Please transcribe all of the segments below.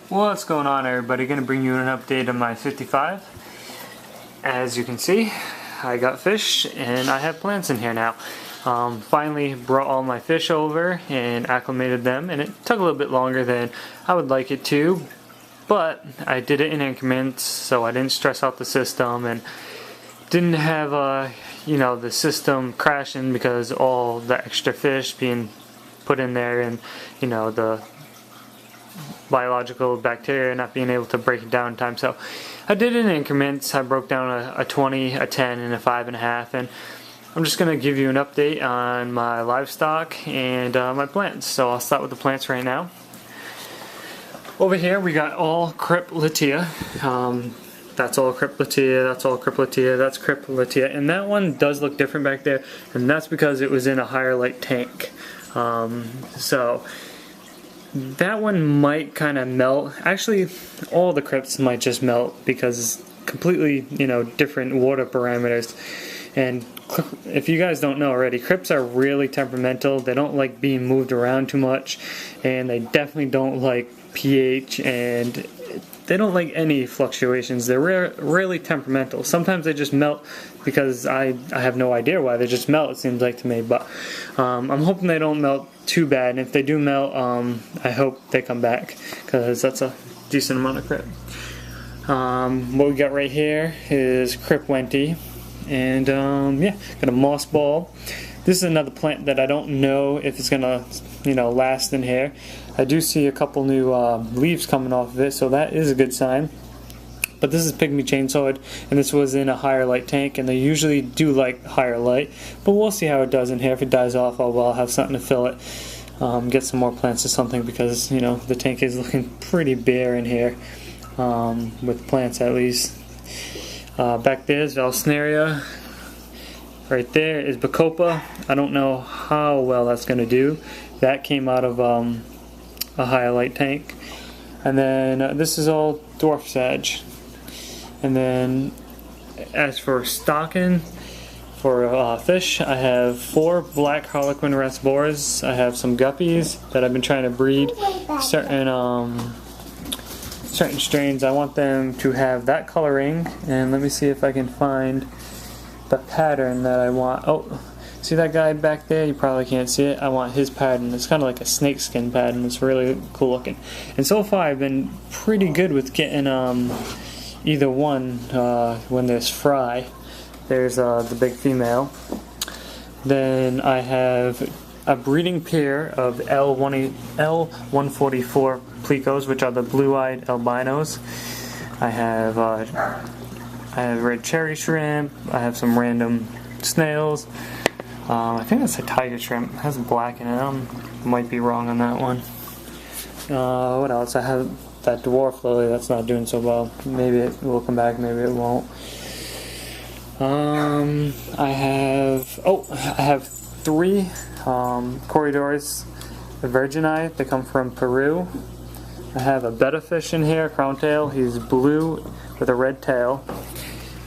What's going on, everybody? Gonna bring you an update on my 55. As you can see, I got fish and I have plants in here now. Finally brought all my fish over and acclimated them, and it took a little bit longer than I would like it to, but I did it in increments, so I didn't stress out the system and didn't have the system crashing because all the extra fish being put in there and the biological bacteria not being able to break it down in time. So I did it in increments. I broke down a 20, a 10, and a 5.5, and I'm just going to give you an update on my livestock and my plants. So I'll start with the plants right now. Over here we got all Cryptolatia. That's all Cryptolatia, that's all Cryptolatia, that's Cryptolatia, and that one does look different back there, and that's because it was in a higher light tank. So that one might kind of melt. Actually, all the crypts might just melt because completely, different water parameters. And if you guys don't know already, crypts are really temperamental. They don't like being moved around too much, and they definitely don't like pH, and they don't like any fluctuations. They're really temperamental. Sometimes they just melt because I have no idea why they just melt, it seems like to me, but I'm hoping they don't melt too bad, and if they do melt, I hope they come back because that's a decent amount of crypt. What we got right here is Cryptwenty, and got a moss ball. This is another plant that I don't know if it's gonna last in here. I do see a couple new leaves coming off of it, so that is a good sign. But this is Pygmy Chainsword, and this was in a higher light tank, and they usually do like higher light, but we'll see how it does in here. If it dies off, I'll have something to fill it, get some more plants or something, because the tank is looking pretty bare in here, with plants at least. Back there is Vallisneria. Right there is Bacopa. I don't know how well that's going to do. That came out of a higher light tank. And then this is all Dwarf Sage. And then as for stocking for fish, I have 4 black Harlequin rasboras. I have some guppies that I've been trying to breed certain strains. I want them to have that coloring, and let me see if I can find the pattern that I want. Oh, see that guy back there? You probably can't see it. I want his pattern. It's kind of like a snakeskin pattern. It's really cool looking. And so far I've been pretty good with getting either one when there's fry. There's the big female. Then I have a breeding pair of L144 plecos, which are the blue-eyed albinos. I have red cherry shrimp. I have some random snails. I think that's a tiger shrimp. It has black in it. I might be wrong on that one. What else? I have that dwarf lily that's not doing so well. Maybe it will come back, maybe it won't. I have 3 corridors of Virgini. They come from Peru. I have a betta fish in here, crown tail. He's blue with a red tail.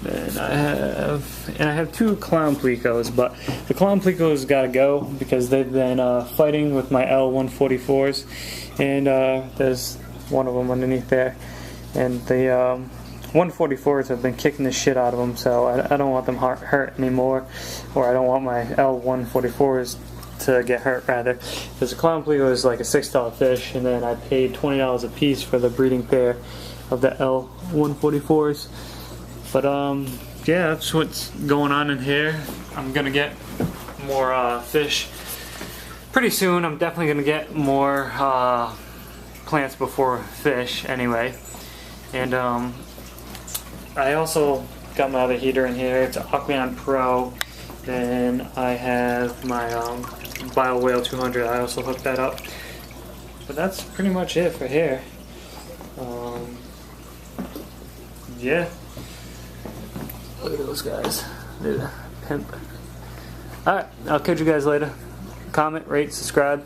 And I have 2 clown plecos, but the clown plecos gotta go because they've been fighting with my L144s, and there's one of them underneath there, and the 144s have been kicking the shit out of them, so I don't want them hurt anymore, or I don't want my L144s to get hurt rather, because the clown pleco is like a $6 fish, and then I paid $20 a piece for the breeding pair of the L144s. But yeah, that's what's going on in here. I'm gonna get more fish pretty soon. I'm definitely gonna get more plants before fish anyway. And I also got my other heater in here. It's an Aqueon Pro. Then I have my BioWhale 200. I also hooked that up. But that's pretty much it for here. Yeah. Look at those guys. They're the pimp. Alright, I'll catch you guys later. Comment, rate, subscribe.